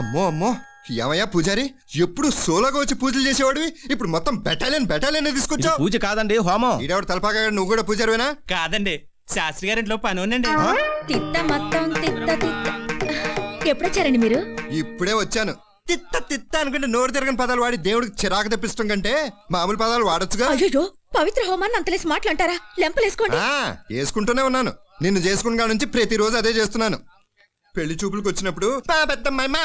అమ్మో అమ్మో ఏమయ్యా పూజారి, ఎప్పుడు సోలోగా వచ్చి పూజలు చేసేవాడివి, ఇప్పుడు మొత్తం బెటాలియన్ తీసుకొచ్చావు. పూజ కాదండి, హోమం. ఈడెవడు తలపాగా, నువ్వు కూడా పూజారివేనా? కాదండి, శాస్త్రి గారింట్లో పని ఉందండి. తిత్త మొత్తం తిత్త తిత్త. ఎప్పుడొచ్చారండి మీరు? ఇప్పుడే వచ్చాను. తిత్త తిత్త అనుకుంటే నోరు తిరగని పదాలు వాడి దేవుడికి చిరాకు తెప్పిస్తాం కంటే మామూలు పదాలు వాడొచ్చుగా. అయ్యో, పవిత్ర హోమాన్ని అంతలేసి మాట్లాంటారా? లెంపలేసుకోండి. వేసుకుంటూనే ఉన్నాను. నిన్ను చేసుకున్న నుంచి ప్రతిరోజు అదే చేస్తున్నాను. పెళ్లి చూపులకు వచ్చినప్పుడు మా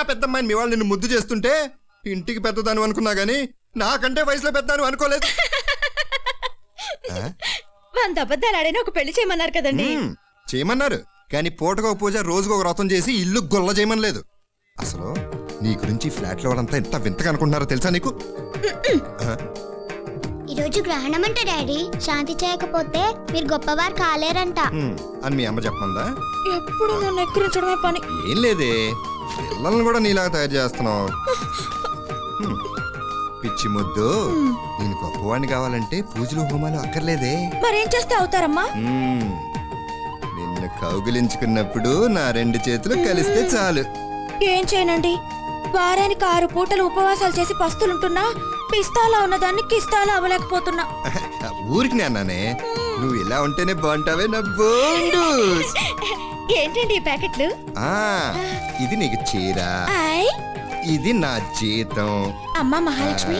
పెద్దమ్మాయి మీ వాళ్ళు నిన్ను ముద్దు చేస్తుంటే ఇంటికి పెద్దదాను అనుకున్నా గానీ నాకంటే వయసులో పెద్దాను అనుకోలేదు. 100 అబద్ధాలు ఆడైనా ఒక పెళ్లి చేయమన్నారు కదండి. చేయమన్నారు, కానీ పూటకు ఒక పూజ రోజుకు ఒక వ్రతం చేసి ఇల్లు గొల్ల చేయమనలేదు. అసలు నీ గురించి ఫ్లాట్ లో వాళ్ళంతా ఎంత వింతగా అనుకుంటున్నారో తెలుసా నీకు? ఈరోజు గ్రహణం అంట డాడీ, శాంతి చేయకపోతే మీరు గొప్పవారు కాలేరంట అని మీ అమ్మ చెప్పమందా? ఎప్పుడు నన్ను ఎక్కిరించడమే పని. ఏం లేదే, పిల్లల్ని కూడా నీలాగా తయారు చేస్తున్నావు. పిచ్చి ముద్దు, నేను గొప్పవాడిని కావాలంటే పూజలు హోమాలు అక్కర్లేదే. మరేం చేస్తే అవుతారమ్మా? నిన్ను కౌగిలించుకున్నప్పుడు నా 2 చేతులు కలిస్తే చాలు. ఏం చేయనండి, వారానికి 6 పూటలు ఉపవాసాలు చేసి పస్తులుంటున్నా పిస్తాలా ఉన్నదాన్ని కిస్తాలా అవ్వలేకపోతున్నా. ఊరికి అన్నానే, నువ్వు ఇలా ఉంటేనే బాగుంటావే నా బోండు. ఏంటండి ఈ ప్యాకెట్లు? ఇది నీకు చీర, ఇది నా జీతం. అమ్మా మహాలక్ష్మి,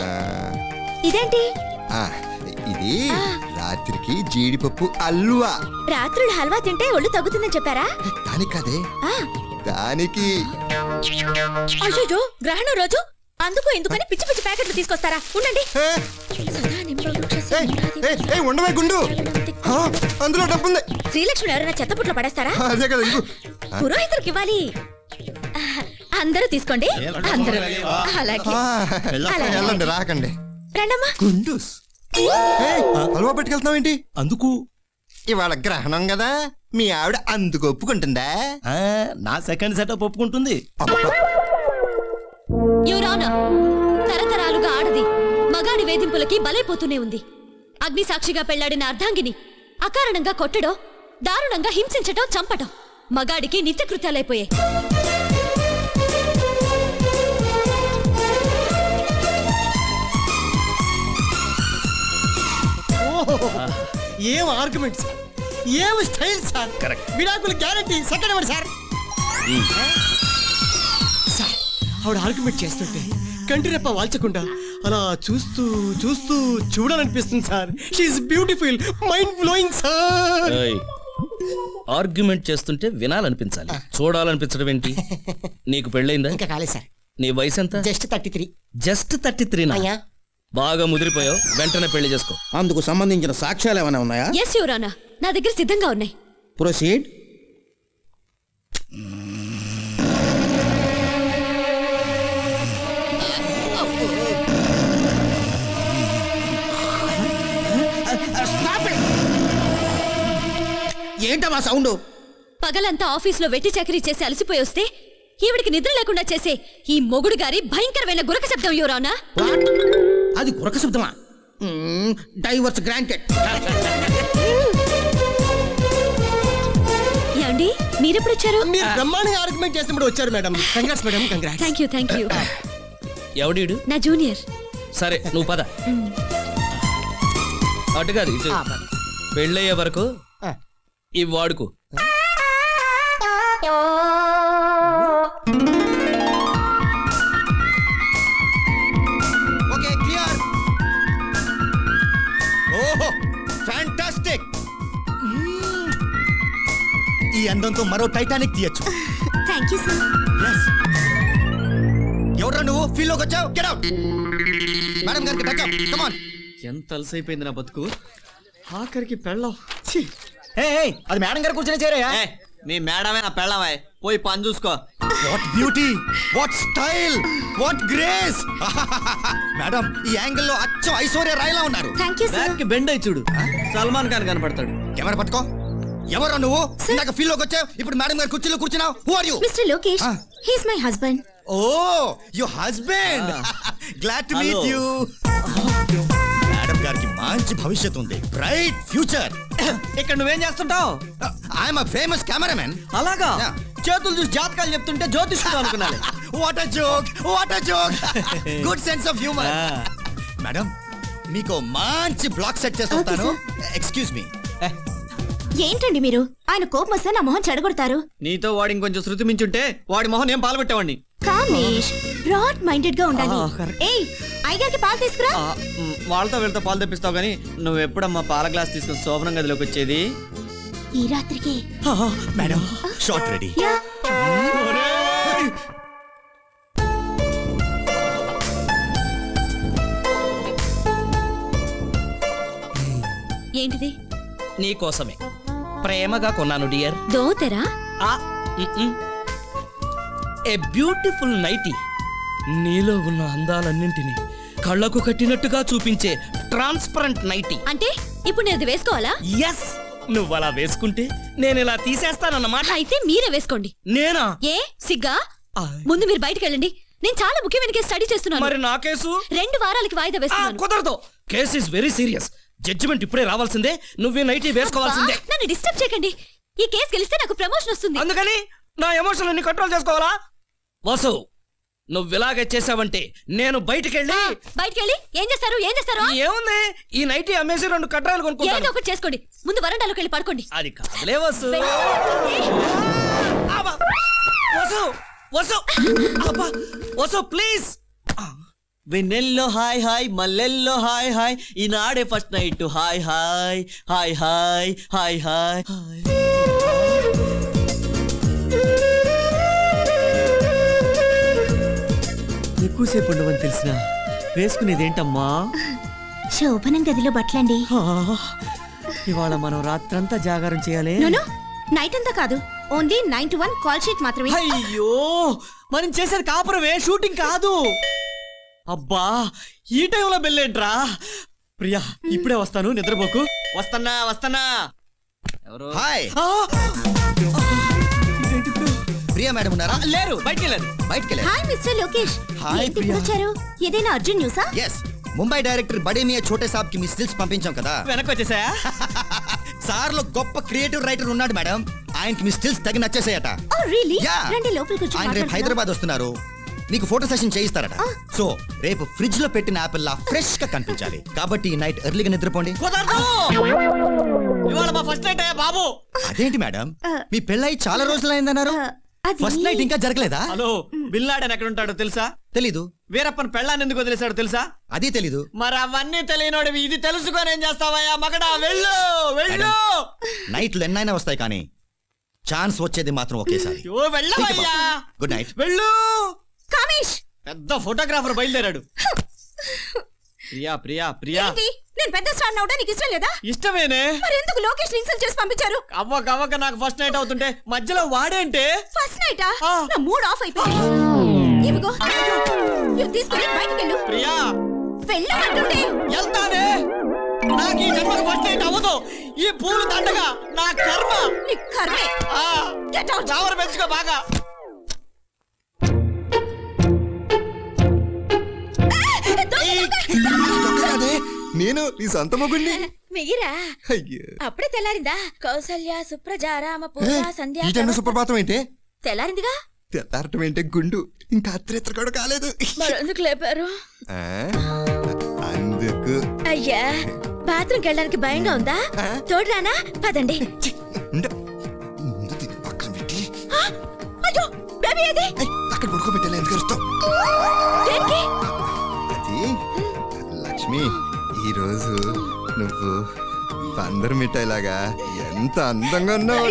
ఇదేంటి? ఇది రాత్రికి జీడిపప్పు హల్వా. రాత్రులు హల్వా తింటే ఒళ్ళు తగ్గుతుందని చెప్పారా? దానికి కదే, దానికి. అయ్యో, గ్రహణం రోజు అందుకు ఎందుకని పిచ్చి పిచ్చి ప్యాకెట్లు తీసుకొస్తారా? ఉండండి. ఉండవే గుండు, అందులో డబ్బుంది. శ్రీలక్ష్మి ఎవరైనా చెత్తపుట్లో పడేస్తారా? అదే కదా, పురోహితులకు ఇవ్వాలి. అందరూ తీసుకోండి. అందరూ అలాగే రాకండి. రండమ్మా. గుండూస్, హల్వా పెట్టుకెళ్తున్నావేంటి? అందుకు ఇవాళ గ్రహణం కదా, మీ ఆవిడ అందుకు ఒప్పుకుంటుందా? నా సెకండ్ సెటప్ ఒప్పుకుంటుంది. తరతరాలుగా ఆడది మగాడి వేధింపులకి బలైపోతూనే ఉంది. అగ్ని సాక్షిగా పెళ్లాడిన అర్ధాంగిని అకారణంగా కొట్టడం, దారుణంగా హింసించటం, చంపటం మగాడికి నిత్యకృత్యాలైపోయాయి. ఏం ఆర్గ్యుమెంట్స్, ఏం స్టైల్ సార్. కరెక్ట్, విడాకుల గ్యారంటీ సెకండ్ ఇవ్వండి సార్. సార్, ఆవిడ ఆర్గ్యుమెంట్ చేస్తుంటే కంటి రెప్ప వాల్చకుండా అలా చూస్తూ చూస్తూ చూడాలనిపిస్తుంది sir. She is beautiful, mind blowing sir. Argument చేస్తుంటే వినాలనిపించాలి, చూడాలనిపించడం ఏంటి? నీకు పెళ్ళైందా? ఇంకా కాలేదు సార్. నీ వయసు ఎంత? జస్ట్ 33. జస్ట్ 33? బాగా ముదిరిపోయావు, వెంటనే పెళ్లి చేసుకో. అందుకు సంబంధించిన సాక్ష్యాలు ఏమైనా ఉన్నాయా? yes your honor, నా దగ్గర సిద్ధంగా ఉన్నాయి. ప్రొసీడ్. ఏంటమ్మా సౌండ్? పగలంతా ఆఫీసులో వెట్టి చాకరీ చేసి అలసిపోయి వస్తే ఈవిడికి నిద్ర లేకుండా చేసే ఈ మొగుడు గారి భయంకరమైన గురక శబ్దం యోరానా. అది గురక శబ్దమా? Divorce granted. యాండి, మీరెప్పుడు వచ్చారు? మీరు బ్రహ్మాండంగా ఆర్గ్యుమెంట్ చేసినప్పుడు వచ్చారు madam. Congrats madam, congrats. Thank you. ఎవడీడు? నా జూనియర్. సరే, నువ్వు పద. అటు కాదు ఇటు. పెళ్ళయ్యే వరకు ఈ వాడుకు. Okay, clear. ఓహో, ఫ్యాంటాస్టిక్. ఈ అందంతో మరో టైటానిక్ తీయచ్చు. Thank you sir. ఎవడ్రా నువ్వు? ఫీల్ లోకి వచ్చావు? Get out. మేడం గారికి టచ్. Come on. ఎంత అలసైపోయింది నా బతుకు. ఆఖరికి పెళ్ళం. అది మేడం గారు కూర్చొని చేరయ్యా. మీ మేడమే నా పెళ్ళమే, పోయి పని చూసుకో. What beauty, what style, what grace. Madam, ఈ యాంగిల్ లో అచ్చం ఐశ్వర్య రాయ్లా ఉన్నారు. Thank you sir. బెండ్ అయి చూడు, సల్మాన్ ఖాన్ కనపడతాడు. కెమెరా పట్టుకో. ఎవరా నువ్వు? ఇందాక ఫీల్ లోకి వచ్చావు, ఇప్పుడు మేడం గారి కుర్చీలో కూర్చున్నావు. Who are you? Mister Lokesh, he is my husband. Oh, your husband. Glad to meet you. Madam గారికి మంచి భవిష్యత్తు ఉంది, బ్రైట్ ఫ్యూచర్. ఇక్కడ నువ్వేం చేస్తుంటావు? I'm a famous cameraman. అలాగా? చేతులు చూసి జాతకాలు చెప్తుంటే జ్యోతిష్కుడు అనుకున్నాను. What a joke, what a joke. Good sense of humour. Madam మీకు మంచి బ్లాక్ సెట్ చేసి వస్తాను. Excuse me. ఏంటండి మీరు? ఆయన కోపం వస్తే నా మొహం చెడగొడతారు. నీతో వాడి ఇంకొంచెం శృతి మించుంటే వాడి మొహం నేను పాల్గొట్టేవాడిని. కామేష్, బ్రాడ్ మైండెడ్ గా ఉండాలి. ఏయ్, అయ్యగారికి పాలు తీసుకురా. వాళ్ళతో వీళ్ళతో పాలు తెప్పిస్తావు గానీ నువ్వు ఎప్పుడమ్మా పాల గ్లాస్ తీసుకుని శోభనం గదిలోకి వచ్చేది? ఈ రాత్రికి. Madam short ready. ఏంటిది? నీ కోసమే ప్రేమగా కొన్నాను డియర్. దోతెరా? A beautiful nightie. నీలో ఉన్న అందాలన్నింటినీ కళ్ళకు కట్టినట్టుగా చూపించే ట్రాన్స్పరెంట్ నైటీ. అంటే ఇప్పుడు నేను అది వేసుకోవాలా? ఎస్, నువ్వు అలా వేసుకుంటే నేను ఇలా తీసేస్తానన్నమాట. అయితే మీరే వేసుకోండి. నేనా? ఏ సిగ్గా? ముందు మీరు బయటికి వెళ్ళండి. నేను చాలా ముఖ్యమైన కేసు స్టడీ చేస్తున్నాను. మరి నా కేసు 2 వారాలకి వాయిదా వేస్తున్నాను. కుదరదు. Case is very serious. Judgement ఇప్పుడే రావాల్సిందే. నువ్వే నైటీ వేసుకోవాల్సిందే. నన్ను డిస్టర్బ్ చేయకండి. ఈ కేసు గెలిస్తే నాకు ప్రమోషన్ వస్తుంది. అందుకని నా ఎమోషన్లని కంట్రోల్ చేసుకోవాలా? వసు, నువ్వు ఇలాగే చేసావంటే నేను బయటికెళ్ళి ఏం చేస్తారు? ఏముంది, ఈ నైటీ అమ్మేసి 2 కట్రాలు ఏదో కొనుక్కుంటాను. ఒకటి చేసుకోండి. ముందు వరండాలోకి వెళ్ళి పడుకోండి. అది కాదులే వసు. అబ్బా! వసు, వసు, అబ్బా! Vasu please. Vennello hi hi, మల్లెల్లో hi hi, ఈనాడే first night hi hi hi hi hi hi. ఎక్కువసేపు ఉండవని తెలిసిన వేసుకునేదేంటమ్మా? శోభనం గదిలో బట్టలండి. ఇవాళ మనం రాత్రంతా జాగారం చేయాలి. నైట్ అంతా కాదు, ఓన్లీ 9 to 1 కాల్ షీట్ మాత్రమే. అయ్యో, మనం చేసేది కాపురమే, షూటింగ్ కాదు. అబ్బా, ఈ టైంలో బెల్లేంట్రా? ప్రియా ఇప్పుడే వస్తాను, నిద్రపోకు. వస్తన్నా. ఎవరు? హాయ్. ప్రియా మేడం ఉన్నారా? లేరు, బయటికి వెళ్ళారు. Hi mister Lokesh. హాయ్ ఏంటి ప్రియా. వచ్చారు? ఏదైనా అర్జున్ న్యూసా? ఎస్, ముంబై డైరెక్టర్ బడే మియా ఛోటే సాబ్ కి మీ స్టిల్స్ పంపించాం కదా. వెనక్కి వచ్చేసాయా? సార్ లో గొప్ప క్రియేటివ్ రైటర్ ఉన్నాడు మేడం. ఆయనకి మీ స్టిల్స్ తగి నచ్చేసాయట. ఓ రియల్లీ? Yeah. రండి లోపలికి వచ్చి ఆయన రేపు మాట్లాడుకుందాం. హైదరాబాద్ వస్తున్నారు. మీకు ఫోటో సెషన్ చేయిస్తారట. సో రేపు ఫ్రిడ్జ్ లో పెట్టిన యాపిల్ లా ఫ్రెష్ గా కనిపించాలి. కాబట్టి ఈ నైట్ ఎర్లీగా నిద్రపోండి. కుదరదు. ఇవాళ మా ఫస్ట్ నైట్ అయ్యా బాబు. అదేంటి మేడం, మీ పెళ్ళై చాలా రోజులైందన్నారు. అది- ఫస్ట్ నైట్ ఇంకా జరగలేదా? హలో, బిన్ లాడెన్ ఎక్కడ ఉంటాడో తెలుసా? తెలీదు. వీరప్పన్ పెళ్ళాన్ని ఎందుకు వదిలేశాడో తెలుసా? అది తెలీదు. మరి అవన్నీ తెలియనోడివి ఇది తెలుసుకొని ఏం చేస్తావయ్యా మగడా? వెళ్ళు. నైట్లు ఎన్నైనా వస్తాయి కానీ ఛాన్స్ వచ్చేది మాత్రం ఒకేసారి. వెళ్ళవయ్యా. Good night. వెళ్ళు. కామేష్, పెద్ద ఫోటోగ్రాఫర్ బయలుదేరాడు. ప్రియా ఏంటి? నేను పెద్ద స్టార్ అవడం నీకు ఇష్టం లేదా? ఇష్టమేనే. మరి ఎందుకు లోకేష్ ఇన్సల్ట్ చేసి పంపించారు? అవ్వక నాకు ఫస్ట్ నైట్ అవుతుంటే మధ్యలో వాడేంటే? ఫస్ట్ నైటా? ఆ. నా మూడ్ ఆఫ్ అయిపోయింది. ఇవిగో, ఇవి తీసుకొని బయటికి వెళ్ళు. ప్రియా వెళ్ళమంటుంటే. వెళ్తానే. నాకు ఈ జన్మకు ఫస్ట్ నైట్ అవ్వదు. ఈ పూలు దండగా నా కర్మ. నీ కర్మే. Get out. చావర పెంచుకో బాగా. నేను నీ సొంత మొగుణ్ణి. మిగిరా అయ్యో. అప్పుడే తెల్లారిందా? కౌసల్య సుప్రజ రామ ఏ, పూజ సంధ్య. ఈ టైంలో సుప్రభాతం ఏంటే? తెల్లారిందిగా. తెల్లారటం ఏంటే గుండు, ఇంకా అత్రేత్ర కూడా కాలేదు. ఎందుకు లేపారు? ఆ, అందుకు అయ్యా, బాత్రూమ్కి వెళ్ళడానికి భయంగా ఉందా? తోడురానా? పదండి. ఉండు. ముందు తిని పక్కన పెట్టి అయ్యో, బేబీ ఏది? అక్కడ పడుకోబెట్టాలి. ఎందుకు అరుస్తావు? దేనికి? అది లక్ష్మి, ఈరోజు నువ్వు బందరు మిఠాయిలాగా ఎంత అందంగా ఉన్నావు.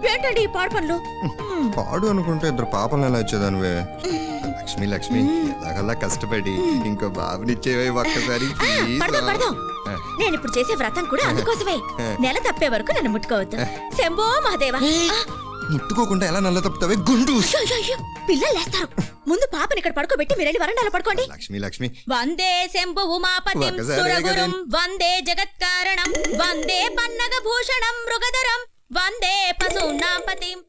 ఏంటండి ఈ పాడు పనులు? పాడు అనుకుంటే 2 పాపలు ఎలా వచ్చేదానివే. లక్ష్మి ఎలాగల్లా కష్టపడి ఇంకో బాబునిచ్చేవే ఒక్కసారి. పడదాం. నేను ఇప్పుడు చేసే వ్రతం కూడా అందుకోసమే. నెల తప్పే వరకు నన్ను ముట్టుకోవద్దు. శంభో మహాదేవా. ముట్టుకోకుండా ఎలా నల్ల తప్పుతావే గుండు. పిల్లలు లేస్తారు. ముందు పాపని ఇక్కడ పడుకోబెట్టి మీరు వెళ్ళి వరండాలో పడుకోండి. లక్ష్మి వందే శంభు ఉమాపతిం సురగురుం వందే జగత్కారణం వందే పన్నగ భూషణం మృగధరం వందే పశూనాం పతిం.